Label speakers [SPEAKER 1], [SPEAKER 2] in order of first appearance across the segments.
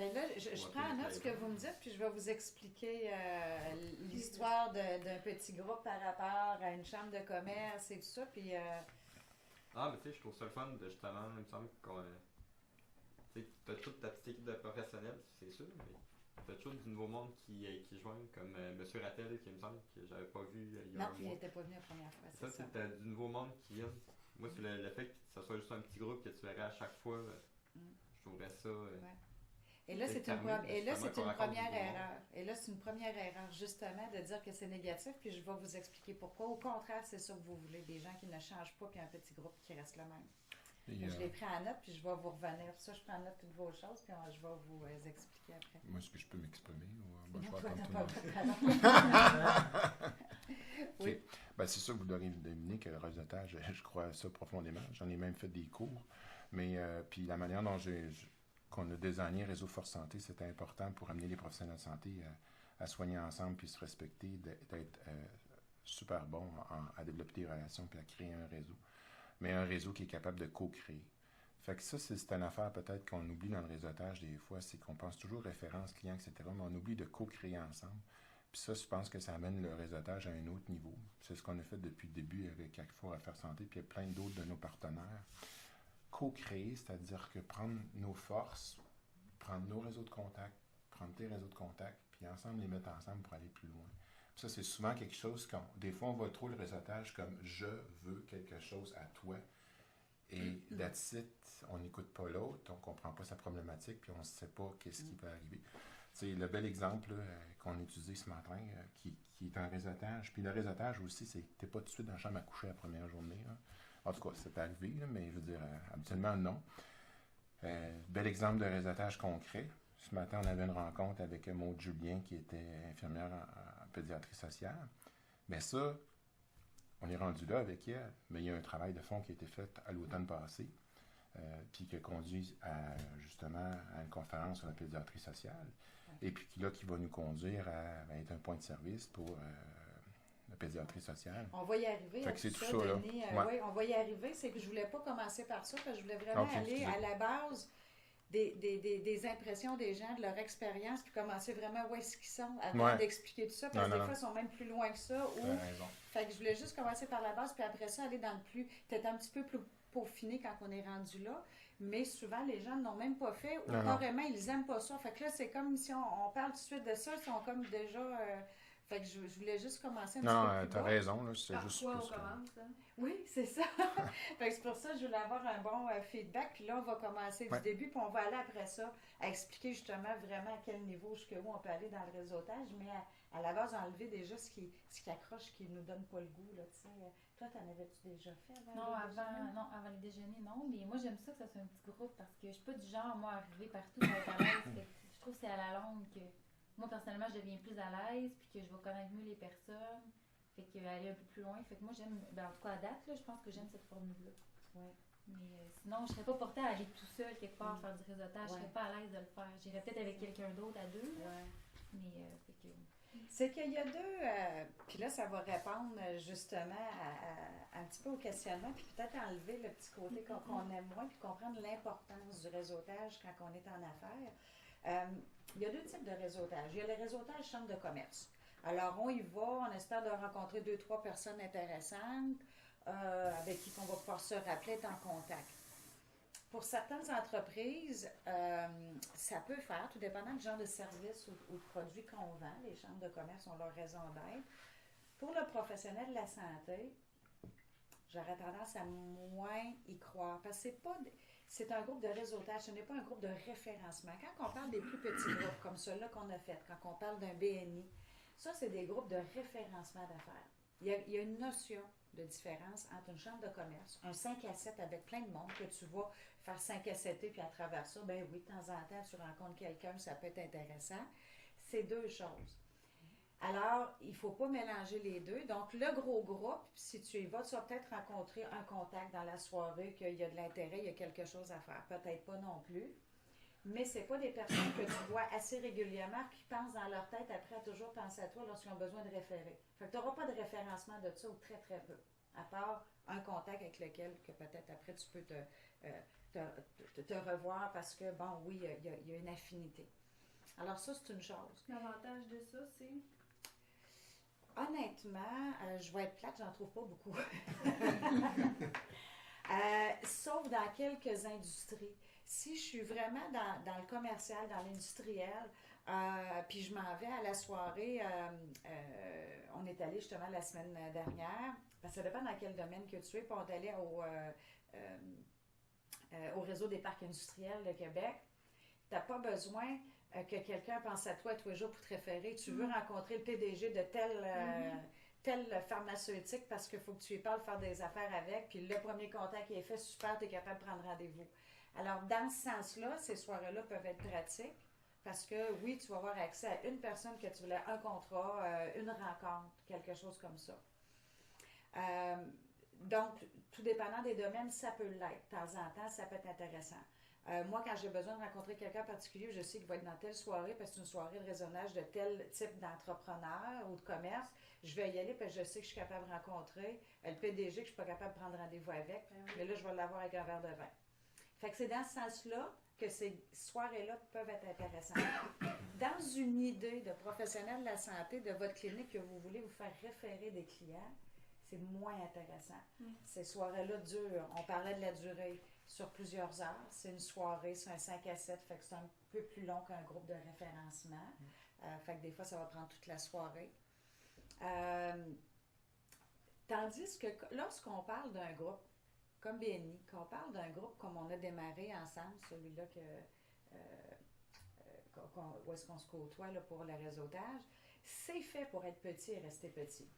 [SPEAKER 1] Ben là, je prends en note ce que vous me dites, puis je vais vous expliquer l'histoire d'un petit groupe par rapport à une chambre de commerce et tout ça. Puis,
[SPEAKER 2] Ah, mais tu sais, je trouve ça le fun de justement, il me semble qu'on. Tu sais, t'as toute ta petite équipe de professionnels, c'est sûr, mais t'as toujours du nouveau monde qui joignent, comme Monsieur Rattel, qui me semble que j'avais pas vu il y a
[SPEAKER 1] non,
[SPEAKER 2] un
[SPEAKER 1] puis il
[SPEAKER 2] mois.
[SPEAKER 1] n'était pas venu la première fois, c'est
[SPEAKER 2] Ça,
[SPEAKER 1] ça.
[SPEAKER 2] c'est t'as du nouveau monde qui vient. Moi, c'est le fait que ça soit juste un petit groupe que tu verrais à chaque fois,
[SPEAKER 1] Mm.
[SPEAKER 2] je trouverais ça.
[SPEAKER 1] Ouais. Et là,
[SPEAKER 2] C'est
[SPEAKER 1] c'est une,
[SPEAKER 2] fermé,
[SPEAKER 1] et là,
[SPEAKER 2] justement,
[SPEAKER 1] c'est
[SPEAKER 2] qu'on
[SPEAKER 1] une
[SPEAKER 2] raconte
[SPEAKER 1] première
[SPEAKER 2] du nouveau monde.
[SPEAKER 1] erreur. Et là, c'est une première erreur, justement, de dire que c'est négatif, puis je vais vous expliquer pourquoi. Au contraire, c'est ça que vous voulez, des gens qui ne changent pas, puis un petit groupe qui reste le même.
[SPEAKER 3] Et,
[SPEAKER 1] Je l'ai pris en note, puis je vais vous revenir. Pour ça, je prends en note toutes vos choses, puis je vais vous expliquer après.
[SPEAKER 3] moi, est-ce que je peux m'exprimer ou
[SPEAKER 1] Non,
[SPEAKER 3] je vais
[SPEAKER 1] toi,
[SPEAKER 3] attendre
[SPEAKER 1] t'as
[SPEAKER 3] tout le
[SPEAKER 1] pas
[SPEAKER 3] monde?
[SPEAKER 1] le droit. Oui.
[SPEAKER 3] Ok. Ben, c'est sûr que vous devez deviner que le réseautage, je crois à ça profondément. J'en ai même fait des cours. Mais puis la manière dont qu'on a désigné Réseau Force Santé, c'était important pour amener les professionnels de santé à soigner ensemble puis se respecter, d'être super bon à développer des relations puis à créer un réseau. Mais un réseau qui est capable de co-créer. Fait que ça, c'est une affaire peut-être qu'on oublie dans le réseautage des fois, c'est qu'on pense toujours référence, client, etc., mais on oublie de co-créer ensemble. Puis ça, je pense que ça amène le réseautage à un autre niveau. C'est ce qu'on a fait depuis le début avec Carrefour Affaires Santé, puis il y a plein d'autres de nos partenaires. Co-créer, c'est-à-dire que prendre nos forces, prendre nos réseaux de contacts, prendre tes réseaux de contacts, puis ensemble les mettre ensemble pour aller plus loin. Puis ça, c'est souvent quelque chose des fois, on voit trop le réseautage comme « je veux quelque chose à toi ». Et that's it, on n'écoute pas l'autre, on ne comprend pas sa problématique, puis on ne sait pas qu'est-ce qui peut arriver. C'est le bel exemple là, qu'on a utilisé ce matin, qui est un réseautage. Puis le réseautage aussi, c'est que tu n'es pas tout de suite dans la chambre à coucher la première journée. Là. En tout cas, c'est arrivé, là, mais je veux dire, habituellement, non. Bel exemple de réseautage concret. Ce matin, on avait une rencontre avec Maud Julien, qui était infirmière en pédiatrie sociale. Mais ça, on est rendu là avec elle, mais il y a un travail de fond qui a été fait à l'automne passé, puis qui a conduit justement à une conférence sur la pédiatrie sociale, et puis là, qui va nous conduire à être un point de service pour la pédiatrie sociale.
[SPEAKER 1] On va y arriver.
[SPEAKER 3] Fait que c'est tout ça,
[SPEAKER 1] Denis,
[SPEAKER 3] là.
[SPEAKER 1] oui, on va y arriver. C'est que je voulais pas commencer par ça, parce que je voulais vraiment
[SPEAKER 3] Ok,
[SPEAKER 1] aller
[SPEAKER 3] excusez.
[SPEAKER 1] à la base des impressions des gens, de leur expérience, puis commencer vraiment où est-ce qu'ils sont avant
[SPEAKER 3] Ouais.
[SPEAKER 1] d'expliquer tout ça, parce que
[SPEAKER 3] Non,
[SPEAKER 1] des
[SPEAKER 3] non,
[SPEAKER 1] fois, ils sont même plus loin que ça. Ou...
[SPEAKER 3] T'as raison.
[SPEAKER 1] Fait que je voulais juste commencer par la base, puis après ça, aller dans le plus... Peut-être un petit peu plus peaufiné quand on est rendu là, mais souvent, les gens n'ont même pas fait, ou
[SPEAKER 3] Non, non.
[SPEAKER 1] carrément, ils aiment pas ça. Fait que là, c'est comme si on parle tout de suite de ça, ils sont comme déjà... Fait que je voulais juste commencer un
[SPEAKER 3] Non,
[SPEAKER 1] petit peu plus
[SPEAKER 3] t'as
[SPEAKER 1] bas.
[SPEAKER 3] raison, là, c'est juste
[SPEAKER 4] Parfois, on
[SPEAKER 3] plus que-
[SPEAKER 4] commence. Hein?
[SPEAKER 1] Oui, c'est ça. Fait que c'est pour ça que je voulais avoir un bon feedback. Puis là, on va commencer du
[SPEAKER 3] Ouais.
[SPEAKER 1] début, puis on va aller après ça à expliquer justement vraiment à quel niveau, jusqu'où on peut aller dans le réseautage, mais à la base, enlever déjà ce qui accroche, qui nous donne pas le goût. Là, tu sais. Toi, t'en avais-tu déjà fait avant?
[SPEAKER 4] Non,
[SPEAKER 1] le déjeuner?
[SPEAKER 4] avant le déjeuner, non. Mais moi, j'aime ça que ça soit un petit groupe parce que je suis pas du genre, moi, à arriver partout à être à l'aise. Fait que je trouve que c'est à la longue que moi, personnellement, je deviens plus à l'aise puis que je vais connaître mieux les personnes. Fait qu'aller un peu plus loin. Fait que moi, j'aime, ben, en tout cas, à date, là, je pense que j'aime cette formule-là.
[SPEAKER 1] Ouais.
[SPEAKER 4] Mais sinon, je serais pas portée à aller tout seul quelque part faire du réseautage. Je
[SPEAKER 1] Ouais.
[SPEAKER 4] serais pas à l'aise de le faire. J'irais peut-être avec quelqu'un d'autre à deux. Là.
[SPEAKER 1] Ouais.
[SPEAKER 4] Mais, fait que.
[SPEAKER 1] C'est qu'il y a deux, puis là, ça va répondre justement un petit peu au questionnement, puis peut-être enlever le petit côté qu'on aime moins, puis comprendre l'importance du réseautage quand on est en affaires. Il y a deux types de réseautage. Il y a le réseautage chambre de commerce. Alors, on y va, on espère de rencontrer 2-3 personnes intéressantes avec qui on va pouvoir se rappeler, être en contact. Pour certaines entreprises, ça peut faire, tout dépendant du genre de service ou de produit qu'on vend. Les chambres de commerce ont leur raison d'être. Pour le professionnel de la santé, j'aurais tendance à moins y croire. Parce que c'est un groupe de réseautage, ce n'est pas un groupe de référencement. Quand on parle des plus petits groupes, comme ceux-là qu'on a fait, quand on parle d'un BNI, ça, c'est des groupes de référencement d'affaires. Il y a une notion de différence entre une chambre de commerce, un 5 à 7 avec plein de monde, que tu vas faire 5 à 7 puis à travers ça, ben oui, de temps en temps, tu rencontres quelqu'un, ça peut être intéressant. C'est deux choses. Alors, il ne faut pas mélanger les deux. Donc, le gros groupe, si tu y vas, tu vas peut-être rencontrer un contact dans la soirée, qu'il y a de l'intérêt, il y a quelque chose à faire. Peut-être pas non plus. Mais ce n'est pas des personnes que tu vois assez régulièrement qui pensent dans leur tête après à toujours penser à toi lorsqu'ils ont besoin de référer. Fait que tu n'auras pas de référencement de ça ou très, très peu. à part un contact avec lequel que peut-être après tu peux te revoir parce que, bon, oui, il y a une affinité. Alors ça, c'est une chose.
[SPEAKER 5] L'avantage de ça, c'est...
[SPEAKER 1] Honnêtement, je vais être plate, j'en trouve pas beaucoup. Sauf dans quelques industries. Si je suis vraiment dans le commercial, dans l'industriel, puis je m'en vais à la soirée, on est allé justement la semaine dernière, parce que ça dépend dans quel domaine que tu es, puis on est allé au réseau des parcs industriels de Québec. Tu n'as pas besoin que quelqu'un pense à toi tous les jours pour te référer. Tu veux rencontrer le PDG de telle pharmaceutique parce qu'il faut que tu lui parles, faire des affaires avec, puis le premier contact qui est fait, super, tu es capable de prendre rendez-vous. Alors, dans ce sens-là, ces soirées-là peuvent être pratiques parce que, oui, tu vas avoir accès à une personne que tu voulais, un contrat, une rencontre, quelque chose comme ça. Donc, tout dépendant des domaines, ça peut l'être. De temps en temps, ça peut être intéressant. Moi, quand j'ai besoin de rencontrer quelqu'un en particulier, je sais qu'il va être dans telle soirée parce que c'est une soirée de raisonnage de tel type d'entrepreneur ou de commerce, je vais y aller parce que je sais que je suis capable de rencontrer le PDG que je ne suis pas capable de prendre rendez-vous avec, mais là, je vais l'avoir avec un verre de vin. Fait que c'est dans ce sens-là que ces soirées-là peuvent être intéressantes. Dans une idée de professionnel de la santé de votre clinique que vous voulez vous faire référer des clients, c'est moins intéressant. Ces soirées-là durent. On parlait de la durée sur plusieurs heures. C'est une soirée, c'est un 5 à 7, fait que c'est un peu plus long qu'un groupe de référencement. Fait que des fois, ça va prendre toute la soirée. Tandis que lorsqu'on parle d'un groupe, comme BNI, qu'on parle d'un groupe comme on a démarré ensemble, celui-là où est-ce qu'on se côtoie là, pour le réseautage, c'est fait pour être petit et rester petit.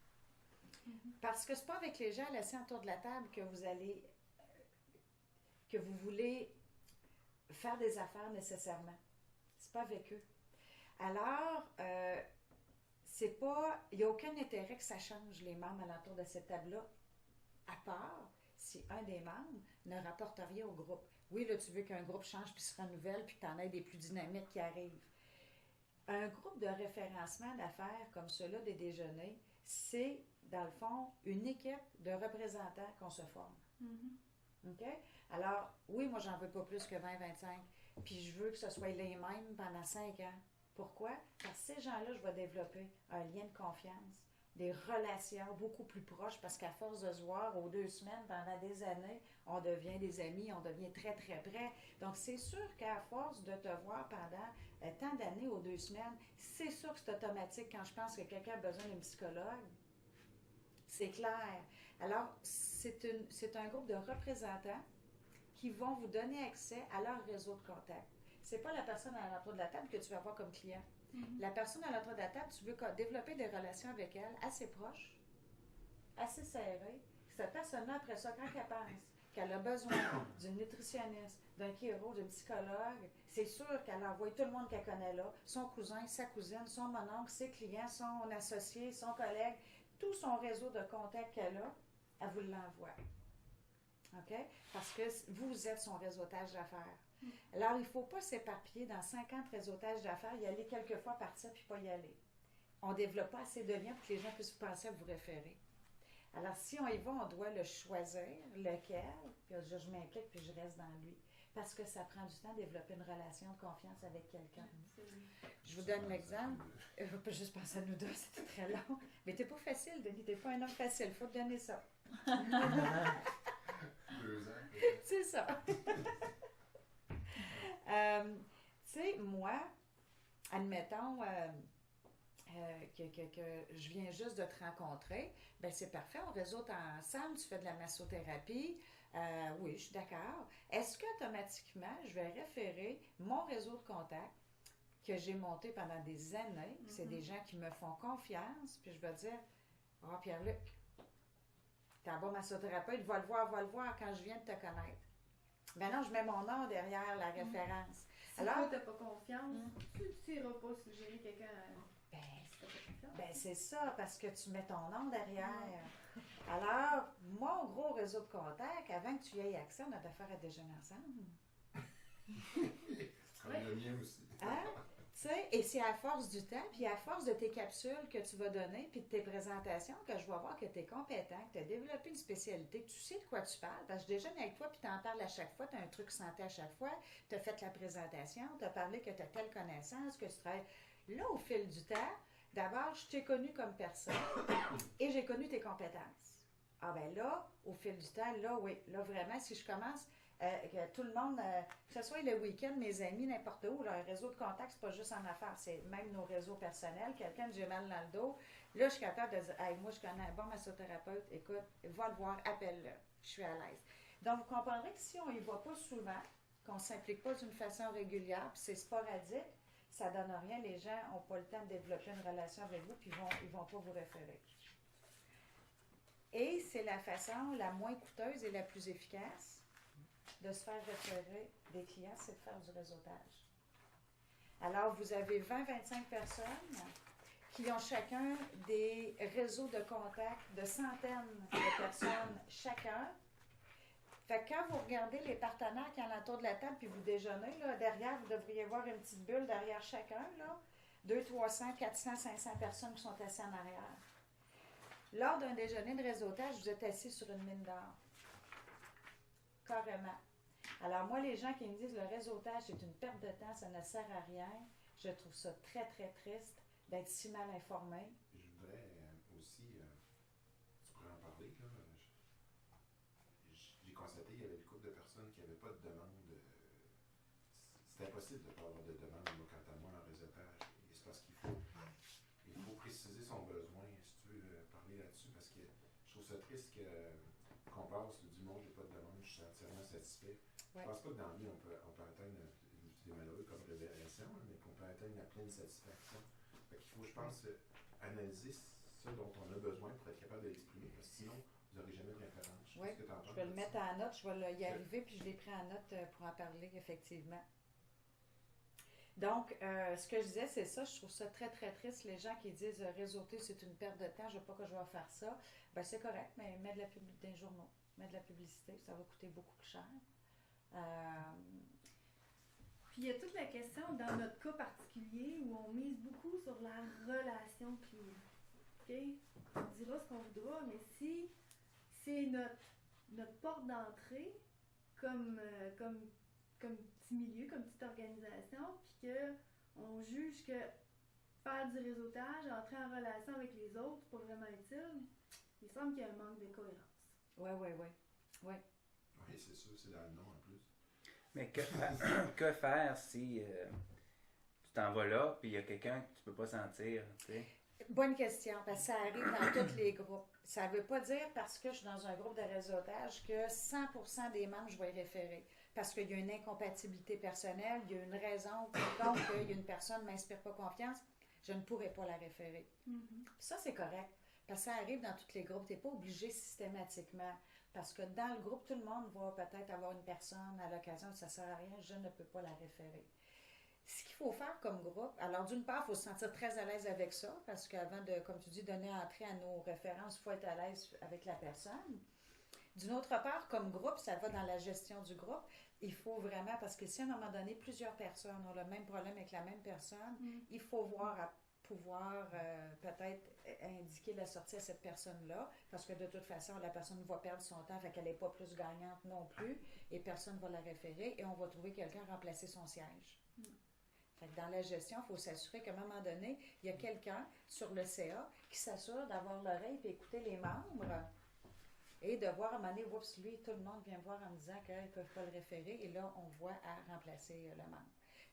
[SPEAKER 1] Parce que c'est pas avec les gens assis autour de la table que vous voulez faire des affaires nécessairement. C'est pas avec eux. Alors, il n'y a aucun intérêt que ça change les membres alentour de cette table-là, à part si un des membres ne rapporte rien au groupe. Oui, là, tu veux qu'un groupe change puis se renouvelle puis que tu en aies des plus dynamiques qui arrivent. Un groupe de référencement d'affaires comme ceux-là, des déjeuners, c'est, dans le fond, une équipe de représentants qu'on se forme. OK? Alors, oui, moi, j'en veux pas plus que 20-25. Puis je veux que ce soit les mêmes pendant 5 ans. Pourquoi? Parce que ces gens-là, je vais développer un lien de confiance, des relations beaucoup plus proches, parce qu'à force de se voir aux 2 semaines, pendant des années, on devient des amis, on devient très, très près. Donc, c'est sûr qu'à force de te voir pendant tant d'années aux 2 semaines, c'est sûr que c'est automatique quand je pense que quelqu'un a besoin d'un psychologue. C'est clair. Alors, c'est un groupe de représentants qui vont vous donner accès à leur réseau de contacts. C'est pas la personne à l'entour de la table que tu vas avoir comme client. La personne à l'entour de la table, tu veux développer des relations avec elle assez proches, assez serrées. Cette personne-là, après ça, quand elle pense qu'elle a besoin d'une nutritionniste, d'un chiro, d'un psychologue, c'est sûr qu'elle envoie tout le monde qu'elle connaît là, son cousin, sa cousine, son mononcle, ses clients, son associé, son collègue, tout son réseau de contacts qu'elle a, elle vous l'envoie. OK? Parce que vous êtes son réseautage d'affaires. Alors, il ne faut pas s'éparpiller dans 50 réseautages d'affaires, y aller quelques fois, partir, puis pas y aller. On ne développe pas assez de liens pour que les gens puissent penser à vous référer. Alors, si on y va, on doit le choisir, lequel, puis je m'implique, puis je reste dans lui. Parce que ça prend du temps de développer une relation de confiance avec quelqu'un. Je vous donne l'exemple. Je ne peux juste penser à nous deux, c'était très long. Mais t'es pas facile, Denis, t'es pas un homme facile, il faut te donner ça.
[SPEAKER 3] 2 ans.
[SPEAKER 1] C'est ça. Tu sais, moi, admettons que je viens juste de te rencontrer, ben c'est parfait, on réseaute ensemble, tu fais de la massothérapie, oui, je suis d'accord. Est-ce qu'automatiquement, je vais référer mon réseau de contacts que j'ai monté pendant des années, c'est des gens qui me font confiance, puis je vais dire, « Ah, Pierre-Luc, t'es un bon massothérapeute, va le voir quand je viens de te connaître. » Ben non, je mets mon nom derrière la référence.
[SPEAKER 5] Si
[SPEAKER 1] Alors,
[SPEAKER 5] tu n'as pas confiance, tu n'iras pas suggérer quelqu'un si tu n'as pas confiance.
[SPEAKER 1] Ben c'est ça, parce que tu mets ton nom derrière. Alors, mon gros réseau de contacts, avant que tu y aies accès, on a d'affaires à déjeuner ensemble.
[SPEAKER 3] Le mien aussi.
[SPEAKER 1] Hein? Tu sais, et c'est à force du temps, puis à force de tes capsules que tu vas donner, puis de tes présentations, que je vais voir que tu es compétent, que tu as développé une spécialité, que tu sais de quoi tu parles. Parce que je déjeune avec toi, puis tu en parles à chaque fois, tu as un truc santé à chaque fois, tu as fait la présentation, tu as parlé que tu as telle connaissance, que tu travailles. Là, au fil du temps, d'abord, je t'ai connu comme personne et j'ai connu tes compétences. Ah ben là, au fil du temps, là, oui, là, vraiment, si je commence... que tout le monde, que ce soit le week-end, mes amis, n'importe où, là, un réseau de contacts, c'est pas juste en affaires, c'est même nos réseaux personnels. Quelqu'un que j'ai mal dans le dos, là, je suis capable de dire, hey, moi, je connais un bon massothérapeute, écoute, va le voir, appelle-le, je suis à l'aise. Donc, vous comprendrez que si on y va pas souvent, qu'on ne s'implique pas d'une façon régulière, puis c'est sporadique, ça donne rien, les gens n'ont pas le temps de développer une relation avec vous, puis ils vont pas vous référer. Et c'est la façon la moins coûteuse et la plus efficace de se faire référer des clients, c'est de faire du réseautage. Alors, vous avez 20-25 personnes qui ont chacun des réseaux de contacts de centaines de personnes chacun. Fait que quand vous regardez les partenaires qui sont autour de la table puis vous déjeunez, là, derrière, vous devriez voir une petite bulle derrière chacun, là, 200, 300, 400, 500 personnes qui sont assises en arrière. Lors d'un déjeuner de réseautage, vous êtes assis sur une mine d'or. Carrément. Alors moi, les gens qui me disent le réseautage, c'est une perte de temps, ça ne sert à rien, je trouve ça très, très triste d'être si mal informé.
[SPEAKER 3] Je voudrais aussi, tu pourrais en parler, là, j'ai constaté qu'il y avait une couple de personnes qui n'avaient pas de demande. C'est impossible de ne pas avoir de demande, moi, quant à moi, en réseautage. Et c'est parce qu'il faut préciser son besoin, si tu veux parler là-dessus, parce que je trouve ça triste qu'on passe du monde, j'ai pas de demande, je suis entièrement satisfait.
[SPEAKER 1] Ouais.
[SPEAKER 3] Je pense pas que dans la vie, on peut atteindre, c'est malheureux comme révélation, mais qu'on peut atteindre la pleine satisfaction. Fait qu'il faut, je pense, analyser ce dont on a besoin pour être capable de l'exprimer, parce que sinon, vous n'aurez jamais de référence.
[SPEAKER 1] Oui, je vais le mettre en note, je vais y arriver, puis je l'ai pris en note pour en parler, effectivement. Donc, ce que je disais, c'est ça, je trouve ça très, très triste, les gens qui disent réseauter, c'est une perte de temps, je ne veux pas que je vais faire ça. Ben c'est correct, mais mets de la publicité dans les journaux, mets de la publicité, ça va coûter beaucoup plus cher.
[SPEAKER 5] Puis il y a toute la question, dans notre cas particulier, où on mise beaucoup sur la relation client. OK? On dira ce qu'on voudra, mais si c'est notre porte d'entrée, comme petit milieu, comme petite organisation, puis qu'on juge que faire du réseautage, entrer en relation avec les autres, c'est pas vraiment utile, il semble qu'il y a un manque de cohérence.
[SPEAKER 1] Oui.
[SPEAKER 3] Oui, c'est sûr, c'est dans le nom en plus.
[SPEAKER 6] Mais que faire si tu t'en vas là, puis il y a quelqu'un que tu peux pas sentir, tu sais?
[SPEAKER 1] Bonne question, parce que ça arrive dans tous les groupes. Ça ne veut pas dire parce que je suis dans un groupe de réseautage que 100% des membres, je vais y référer. Parce qu'il y a une incompatibilité personnelle, il y a une raison quelconque qu'il y a une personne ne m'inspire pas confiance, je ne pourrai pas la référer.
[SPEAKER 5] Mm-hmm.
[SPEAKER 1] Ça, c'est correct. Parce que ça arrive dans tous les groupes. Tu n'es pas obligé systématiquement. Parce que dans le groupe, tout le monde va peut-être avoir une personne à l'occasion, ça ne sert à rien, je ne peux pas la référer. Ce qu'il faut faire comme groupe, alors d'une part, il faut se sentir très à l'aise avec ça, parce qu'avant de, comme tu dis, donner entrée à nos références, il faut être à l'aise avec la personne. D'une autre part, comme groupe, ça va dans la gestion du groupe, il faut vraiment, parce que si à un moment donné, plusieurs personnes ont le même problème avec la même personne, il faut voir à pouvoir peut-être indiquer la sortie à cette personne-là, parce que de toute façon, la personne va perdre son temps, fait qu'elle n'est pas plus gagnante non plus, et personne ne va la référer, et on va trouver quelqu'un à remplacer son siège. Fait que dans la gestion, il faut s'assurer qu'à un moment donné, il y a quelqu'un sur le CA qui s'assure d'avoir l'oreille et écouter les membres, et de voir à un moment donné, oups, lui, tout le monde vient voir en me disant qu'ils ne peuvent pas le référer, et là, on voit à remplacer le membre.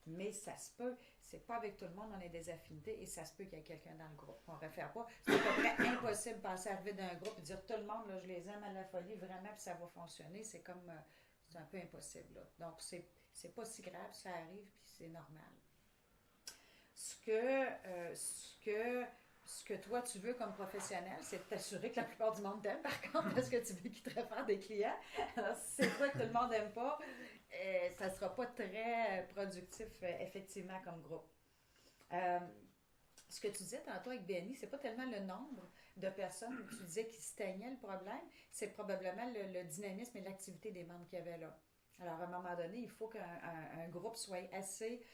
[SPEAKER 1] Mais ça se peut, c'est pas avec tout le monde, on a des affinités et ça se peut qu'il y ait quelqu'un dans le groupe qu'on ne réfère pas. C'est à peu près impossible de passer à arriver d'un groupe et dire tout le monde, là, je les aime à la folie, vraiment, puis ça va fonctionner. C'est comme, c'est un peu impossible. Là. Donc, c'est pas si grave, ça arrive, puis c'est normal. Ce que toi, tu veux comme professionnel, c'est de t'assurer que la plupart du monde t'aime, par contre, parce que tu veux qu'ils te réfèrent des clients. Alors, si c'est toi que tout le monde n'aime pas, ça ne sera pas très productif, effectivement, comme groupe. Ce que tu disais tantôt avec BNI, c'est pas tellement le nombre de personnes où tu disais qui se teignaient le problème, c'est probablement le dynamisme et l'activité des membres qu'il y avait là. Alors, à un moment donné, il faut qu'un groupe soit assez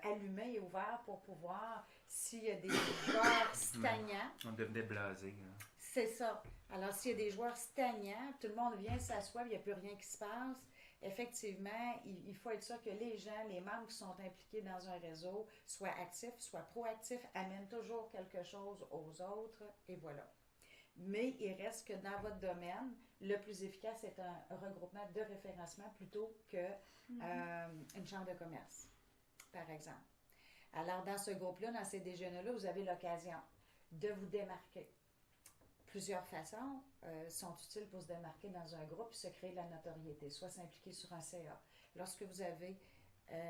[SPEAKER 1] allumé et ouvert pour pouvoir, s'il y a des joueurs stagnants,
[SPEAKER 6] On devenait blasé. Là.
[SPEAKER 1] c'est ça. Alors, s'il y a des joueurs stagnants, tout le monde vient s'asseoir, il n'y a plus rien qui se passe. Effectivement, il faut être sûr que les gens, les membres qui sont impliqués dans un réseau, soient actifs, soient proactifs, amènent toujours quelque chose aux autres, et voilà. Mais il reste que dans votre domaine, le plus efficace est un regroupement de référencement plutôt qu'une chambre de commerce, par exemple. Alors, dans ce groupe-là, dans ces déjeuners-là, vous avez l'occasion de vous démarquer. Plusieurs façons sont utiles pour se démarquer dans un groupe et se créer de la notoriété, soit s'impliquer sur un CA. Lorsque vous avez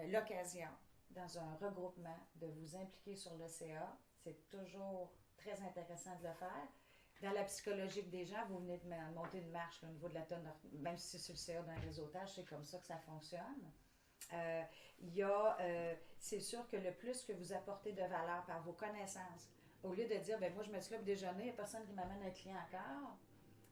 [SPEAKER 1] l'occasion, dans un regroupement, de vous impliquer sur le CA, c'est toujours très intéressant de le faire. Dans la psychologique des gens, vous venez de monter une marche là, au niveau de la tonne, même si c'est sur le CA d'un réseautage, c'est comme ça que ça fonctionne. C'est sûr que le plus que vous apportez de valeur par vos connaissances, au lieu de dire, ben moi je me suis là pour déjeuner, il n'y a personne qui m'amène un client encore,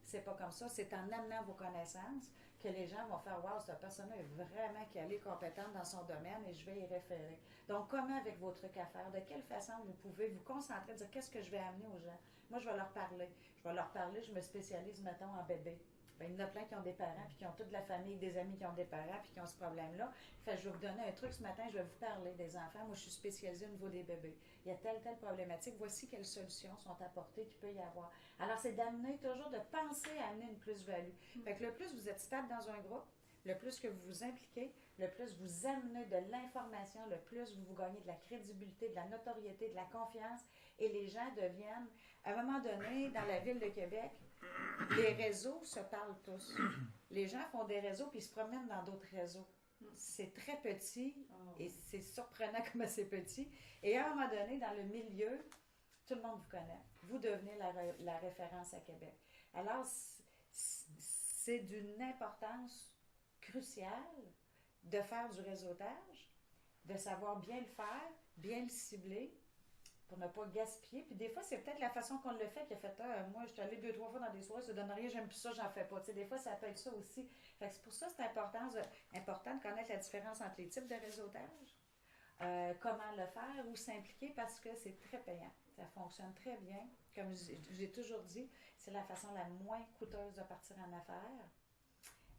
[SPEAKER 1] c'est pas comme ça. C'est en amenant vos connaissances que les gens vont faire, wow, cette personne-là est vraiment calée, compétente dans son domaine et je vais y référer. Donc, comment avec vos trucs à faire, de quelle façon vous pouvez vous concentrer, dire qu'est-ce que je vais amener aux gens? Moi, je vais leur parler. Je me spécialise, mettons, en bébé. Ben, il y en a plein qui ont des parents, puis qui ont toute la famille, des amis qui ont des parents, puis qui ont ce problème-là. Fait que je vais vous donner un truc ce matin, je vais vous parler des enfants. Moi, je suis spécialisée au niveau des bébés. Il y a telle problématique. Voici quelles solutions sont apportées qu'il peut y avoir. Alors, c'est d'amener toujours, de penser à amener une plus-value. Fait que le plus vous êtes stable dans un groupe, le plus que vous vous impliquez, le plus vous amenez de l'information, le plus vous gagnez de la crédibilité, de la notoriété, de la confiance, et les gens deviennent, à un moment donné, dans la ville de Québec, les réseaux se parlent tous. Les gens font des réseaux puis ils se promènent dans d'autres réseaux. C'est très petit et c'est surprenant comme c'est petit. Et à un moment donné, dans le milieu, tout le monde vous connaît. Vous devenez la référence à Québec. Alors, c'est d'une importance cruciale de faire du réseautage, de savoir bien le faire, bien le cibler, pour ne pas gaspiller. Puis des fois, c'est peut-être la façon qu'on le fait qui a fait moi, je suis allée 2-3 fois dans des soirées, ça donne rien, j'aime plus ça, j'en fais pas. Tu sais, des fois, ça peut être ça aussi. Fait que c'est pour ça que c'est important de connaître la différence entre les types de réseautage, comment le faire, où s'impliquer, parce que c'est très payant. Ça fonctionne très bien. Comme j'ai toujours dit, c'est la façon la moins coûteuse de partir en affaires,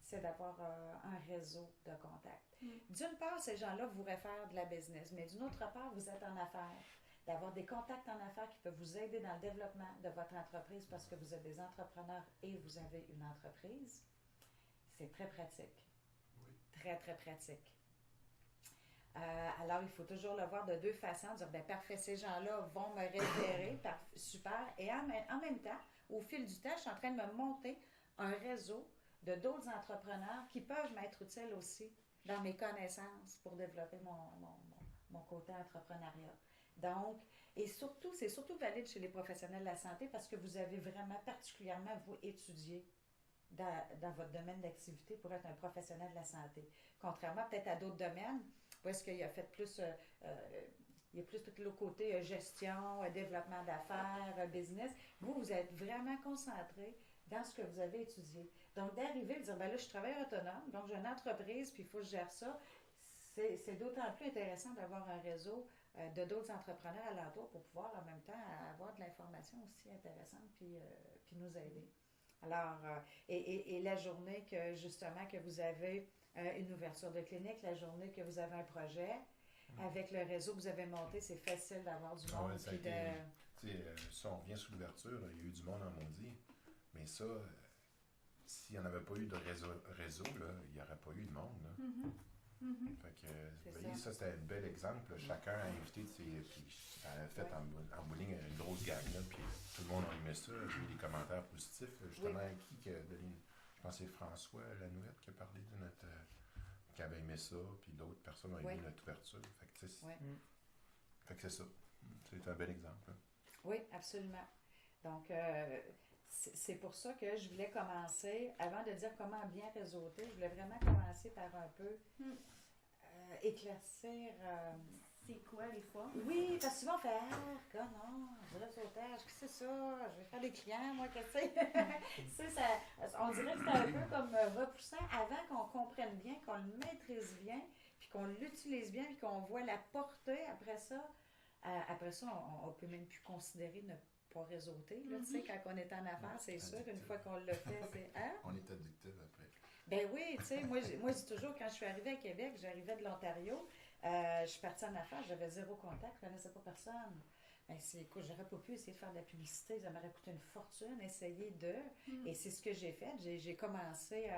[SPEAKER 1] c'est d'avoir un réseau de contacts. D'une part, ces gens-là vous réfèrent de la business, mais d'une autre part, vous êtes en affaires. D'avoir des contacts en affaires qui peuvent vous aider dans le développement de votre entreprise parce que vous êtes des entrepreneurs et vous avez une entreprise, c'est très pratique. Oui. Très, très pratique. Alors, il faut toujours le voir de deux façons, dire, bien, parfait, ces gens-là vont me référer, super, et en même temps, au fil du temps, je suis en train de me monter un réseau de d'autres entrepreneurs qui peuvent m'être utiles aussi dans mes connaissances pour développer mon côté entrepreneuriat. Donc, et surtout, c'est surtout valide chez les professionnels de la santé parce que vous avez vraiment particulièrement, vous, étudié dans votre domaine d'activité pour être un professionnel de la santé. Contrairement peut-être à d'autres domaines où est-ce qu'il y a fait plus, il y a plus tout le côté gestion, développement d'affaires, business. Vous êtes vraiment concentré dans ce que vous avez étudié. Donc, d'arriver et de dire, ben là, je travaille autonome, donc j'ai une entreprise, puis il faut que je gère ça, c'est d'autant plus intéressant d'avoir un réseau de d'autres entrepreneurs alentour pour pouvoir en même temps avoir de l'information aussi intéressante puis nous aider. Alors, et la journée que justement que vous avez une ouverture de clinique, la journée que vous avez un projet, avec le réseau que vous avez monté, c'est facile d'avoir du monde.
[SPEAKER 3] Si on revient sur l'ouverture, il y a eu du monde en maudit, mais ça, s'il n'y en avait pas eu de réseau là, il n'y aurait pas eu de monde. Là. Fait que, vous voyez, ça c'était un bel exemple. Là. Chacun a invité, puis ça a fait en bout de ligne une grosse gang, là, puis tout le monde a aimé ça. J'ai eu des commentaires positifs. Justement, qui a donné, je pense que c'est François Lanouette qui a parlé de notre. Qui avait aimé ça, puis d'autres personnes ont aimé notre ouverture. Fait que, fait que c'est ça. C'est un bel exemple. Là.
[SPEAKER 1] Oui, absolument. Donc, c'est pour ça que je voulais commencer, avant de dire comment bien réseauter, je voulais vraiment commencer par un peu éclaircir.
[SPEAKER 5] C'est quoi les fois?
[SPEAKER 1] Oui, parce que souvent on fait non, du réseautage, qu'est-ce que c'est ça? Je vais faire des clients, moi, qu'est-ce que c'est? On dirait que c'est un peu comme repoussant avant qu'on comprenne bien, qu'on le maîtrise bien, puis qu'on l'utilise bien, puis qu'on voit la portée. Après ça, on peut même plus considérer ne pas réseauter. Là, tu sais, quand on est en affaires, c'est sûr, une fois qu'on le fait, c'est... Hein?
[SPEAKER 3] On est addictif après.
[SPEAKER 1] Ben oui, tu sais, moi, je dis toujours, quand je suis arrivée à Québec, j'arrivais de l'Ontario, je suis partie en affaires, j'avais 0 contact, je ne connaissais pas personne. Ben, écoute, j'aurais pas pu essayer de faire de la publicité, ça m'aurait coûté une fortune, essayer de... Et c'est ce que j'ai fait. J'ai commencé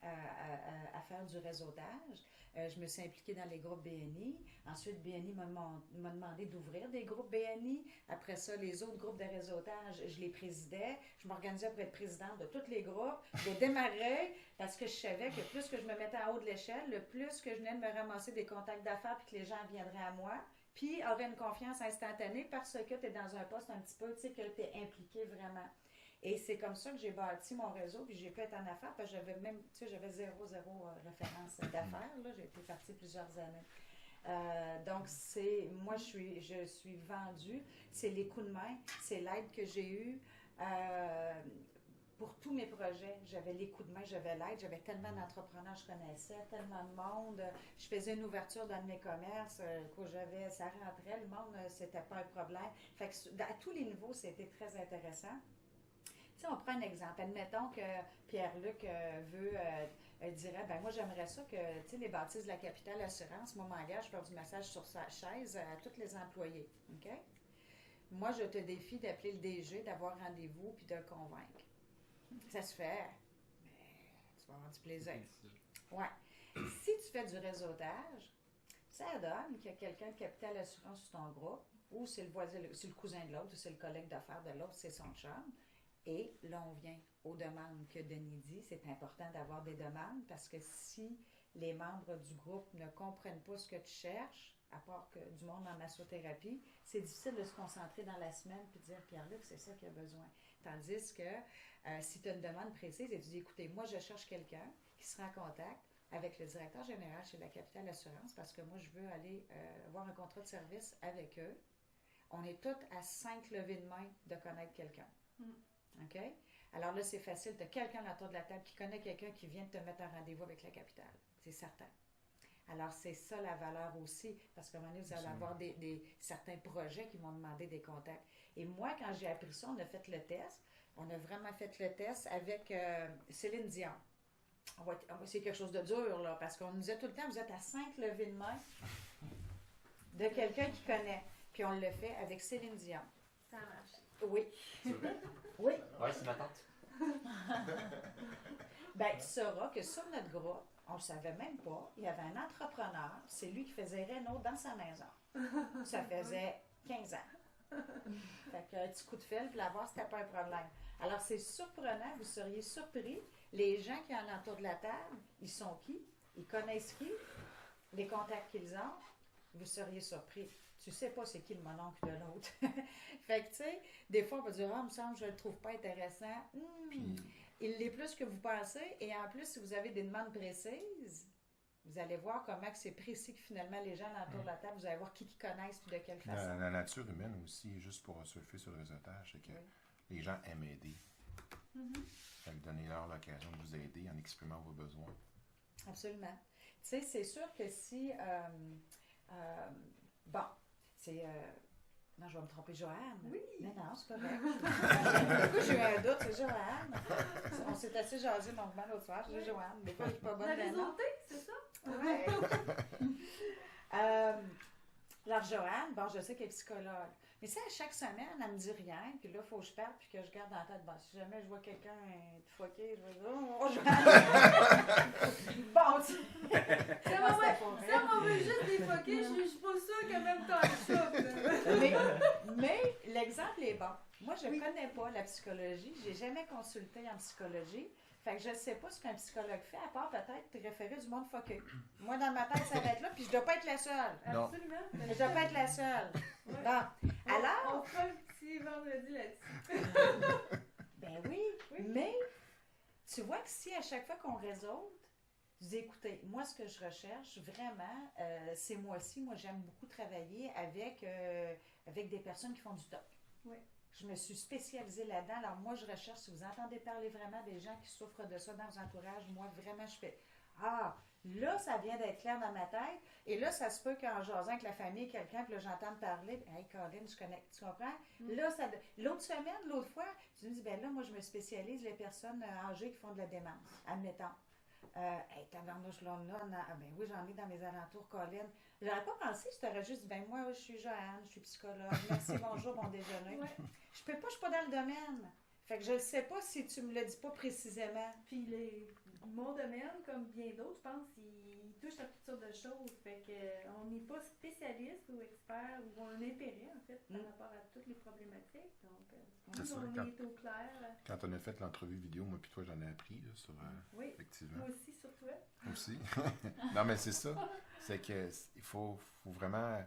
[SPEAKER 1] à faire du réseautage. Je me suis impliquée dans les groupes BNI. Ensuite, BNI m'a demandé d'ouvrir des groupes BNI. Après ça, les autres groupes de réseautage, je les présidais. Je m'organisais pour être présidente de tous les groupes. Je démarrais parce que je savais que plus que je me mettais en haut de l'échelle, le plus que je venais de me ramasser des contacts d'affaires puis que les gens viendraient à moi, puis auraient une confiance instantanée parce que tu es dans un poste un petit peu, tu sais, que tu es impliqué vraiment. Et c'est comme ça que j'ai bâti mon réseau, puis j'ai pu être en affaires, parce que j'avais même, tu sais, j'avais zéro référence d'affaires, là, j'ai été partie plusieurs années. Donc, moi, je suis vendue, c'est les coups de main, c'est l'aide que j'ai eue pour tous mes projets. J'avais les coups de main, j'avais l'aide, j'avais tellement d'entrepreneurs que je connaissais, tellement de monde. Je faisais une ouverture dans mes commerces, ça rentrait, le monde, c'était pas un problème. Fait que à tous les niveaux, c'était très intéressant. Si on prend un exemple, admettons que Pierre-Luc dirait, ben moi j'aimerais ça que, tu sais, les bâtisses de la Capitale Assurance, moi m'engage faire du massage sur sa chaise à tous les employés, OK? Moi, je te défie d'appeler le DG, d'avoir rendez-vous puis de le convaincre. Ça se fait, mais tu vas avoir du plaisir. Ouais. Si tu fais du réseautage, ça donne qu'il y a quelqu'un de Capital Assurance sur ton groupe, ou c'est le voisin, c'est le cousin de l'autre, ou c'est le collègue d'affaires de l'autre, c'est son chum. Et là, on vient aux demandes que Denis dit. C'est important d'avoir des demandes parce que si les membres du groupe ne comprennent pas ce que tu cherches, à part que du monde en massothérapie, c'est difficile de se concentrer dans la semaine et de dire Pierre-Luc, c'est ça qu'il a besoin. Tandis que si tu as une demande précise et tu dis écoutez, moi je cherche quelqu'un qui sera en contact avec le directeur général chez la Capitale Assurance parce que moi je veux aller avoir un contrat de service avec eux. On est tous à 5 levées de main de connaître quelqu'un. OK? Alors là, c'est facile. Tu as quelqu'un autour de la table qui connaît quelqu'un qui vient de te mettre un rendez-vous avec la capitale. C'est certain. Alors, c'est ça la valeur aussi. Parce qu'à un moment donné, vous allez avoir certains projets qui vont demander des contacts. Et moi, quand j'ai appris ça, on a fait le test. On a vraiment fait le test avec Céline Dion. C'est quelque chose de dur, là, parce qu'on nous disait tout le temps, vous êtes à 5 levées de main de quelqu'un qui connaît. Puis on l'a fait avec Céline Dion.
[SPEAKER 5] Ça marche.
[SPEAKER 1] Oui.
[SPEAKER 2] C'est vrai?
[SPEAKER 1] Oui.
[SPEAKER 2] Ouais, c'est ma tante.
[SPEAKER 1] Ben, tu sauras que sur notre groupe, on ne le savait même pas, il y avait un entrepreneur, c'est lui qui faisait réno dans sa maison. Ça faisait 15 ans. Fait qu'un petit coup de fil, puis l'avoir, c'était pas un problème. Alors, c'est surprenant, vous seriez surpris. Les gens qui en entourent de la table, ils sont qui? Ils connaissent qui? Les contacts qu'ils ont? Vous seriez surpris. Tu sais pas c'est qui le mononcle de l'autre. Fait que, tu sais, des fois, on va dire, ah, il me semble que je le trouve pas intéressant. Il l'est plus que vous pensez. Et en plus, si vous avez des demandes précises, vous allez voir comment c'est précis que finalement les gens autour de la table, vous allez voir qui connaissent et de quelle façon.
[SPEAKER 3] La nature humaine aussi, juste pour surfer sur le réseautage, c'est que les gens aiment aider. Donnez-leur l'occasion de vous aider en exprimant vos besoins.
[SPEAKER 1] Absolument. Tu sais, c'est sûr que si... bon, c'est... non, je vais me tromper, Joanne.
[SPEAKER 5] Oui.
[SPEAKER 1] Non, c'est correct. J'ai eu un doute, c'est Joanne. On s'est assez jasé longuement l'autre soir. J'ai Joanne. Des fois, je ne suis pas bonne
[SPEAKER 5] La
[SPEAKER 1] d'un nom.
[SPEAKER 5] réseauté, c'est ça?
[SPEAKER 1] Oui. Alors, Joanne, bon, je sais qu'elle est psychologue. Mais ça, à chaque semaine, elle me dit rien. Puis là, il faut que je parte puis que je garde dans la tête. Bon, si jamais je vois quelqu'un foqué, je vais dire, oh, Joanne! Bon, tu
[SPEAKER 5] Ça m'envoie juste des foquets, je suis pas sûre que même tant que ça.
[SPEAKER 1] mais l'exemple est bon. Moi, je ne connais pas la psychologie. Je n'ai jamais consulté en psychologie. Fait que je ne sais pas ce qu'un psychologue fait, à part peut-être te référer du monde foqué. Moi, dans ma tête, ça va être là, puis je ne dois pas être la seule.
[SPEAKER 3] Non.
[SPEAKER 5] Absolument.
[SPEAKER 1] Je ne dois pas être la seule.
[SPEAKER 5] Ouais.
[SPEAKER 1] Bon, alors...
[SPEAKER 5] On fera un petit vendredi là-dessus.
[SPEAKER 1] Ben oui, mais tu vois que si à chaque fois qu'on réseaute, tu dis, écoutez, moi, ce que je recherche vraiment, ces mois-ci, moi, j'aime beaucoup travailler avec des personnes qui font du TOC.
[SPEAKER 5] Oui.
[SPEAKER 1] Je me suis spécialisée là-dedans. Alors, moi, je recherche, si vous entendez parler vraiment des gens qui souffrent de ça dans vos entourages, moi, vraiment, je fais ah, là, ça vient d'être clair dans ma tête. Et là, ça se peut qu'en jasant avec la famille, quelqu'un, puis là, j'entends parler, hey, Colin, je connais, tu comprends? Là, l'autre semaine, l'autre fois, tu me dis, ben là, moi, je me spécialise les personnes âgées qui font de la démence, admettons. Hey, tabarnouche, là, ben oui, j'en ai dans mes alentours, Colin. J'aurais pas pensé, je t'aurais juste dit, ben moi, je suis Joanne, je suis psychologue, merci, bonjour, bon déjeuner.
[SPEAKER 5] Ouais.
[SPEAKER 1] Je peux pas, je suis pas dans le domaine. Fait que je ne sais pas si tu me le dis pas précisément.
[SPEAKER 5] Puis mon domaine, comme bien d'autres, je pense, il touche à toutes sortes de choses. Fait que on n'est pas spécialiste ou expert ou on impérait en fait par rapport à toutes les problématiques. Donc,
[SPEAKER 3] C'est ça,
[SPEAKER 5] on
[SPEAKER 3] quand-
[SPEAKER 5] est au clair.
[SPEAKER 3] Quand on a fait l'entrevue vidéo, moi puis toi, j'en ai appris là, sur
[SPEAKER 5] Oui,
[SPEAKER 3] effectivement.
[SPEAKER 5] moi aussi sur toi.
[SPEAKER 3] Aussi. Non, mais c'est ça. C'est que il faut vraiment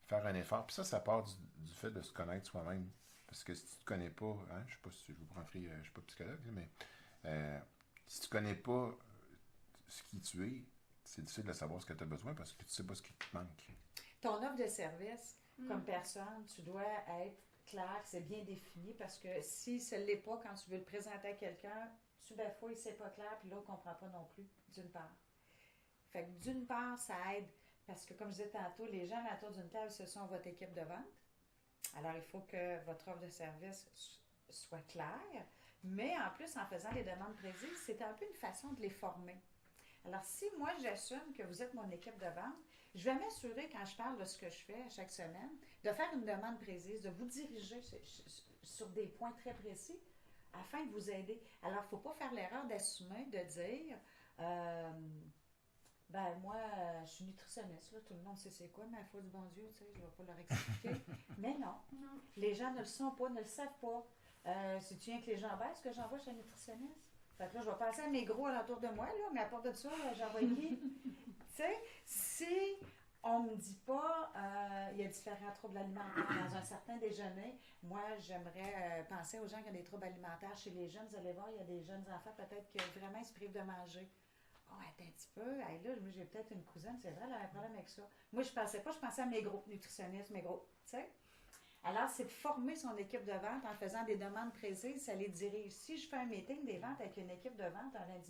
[SPEAKER 3] faire un effort. Puis ça part du fait de se connaître soi-même. Parce que si tu ne te connais pas, hein, je sais pas si je vous prends free, je suis pas psychologue, là, mais si tu connais pas ce qui tu es, c'est difficile de savoir ce que tu as besoin parce que tu sais pas ce qui te manque.
[SPEAKER 1] Ton offre de service, comme personne, tu dois être clair, c'est bien défini parce que si ce n'est pas quand tu veux le présenter à quelqu'un, tu bafouilles, c'est pas clair, puis l'autre ne comprend pas non plus, d'une part. Fait que d'une part, ça aide parce que, comme je disais tantôt, les gens autour d'une table, ce sont votre équipe de vente. Alors, il faut que votre offre de service soit claire, mais en plus, en faisant les demandes précises, c'est un peu une façon de les former. Alors, si moi, j'assume que vous êtes mon équipe de vente, je vais m'assurer, quand je parle de ce que je fais à chaque semaine, de faire une demande précise, de vous diriger sur des points très précis afin de vous aider. Alors, il ne faut pas faire l'erreur d'assumer, de dire ben moi, je suis nutritionniste, là, tout le monde sait c'est quoi, ma foi du bon Dieu, tu sais, je ne vais pas leur expliquer. Mais non, les gens ne le sont pas, ne le savent pas. C'est-tu bien que les gens baissent que j'envoie chez un nutritionniste? Fait que là, je vais passer à mes gros alentour de moi, là, mais à part de ça, j'envoie qui? Tu sais, si on me dit pas, il y a différents troubles alimentaires dans un certain déjeuner, moi, j'aimerais penser aux gens qui ont des troubles alimentaires chez les jeunes. Vous allez voir, il y a des jeunes enfants peut-être qui vraiment se privent de manger. Oh, attends un petit peu. Hey, là, moi, j'ai peut-être une cousine, c'est vrai, elle a un problème avec ça. Moi, je pensais à mes gros nutritionnistes, mes gros, tu sais. Alors, c'est de former son équipe de vente en faisant des demandes précises, ça les dirige. Si je fais un meeting des ventes avec une équipe de vente un lundi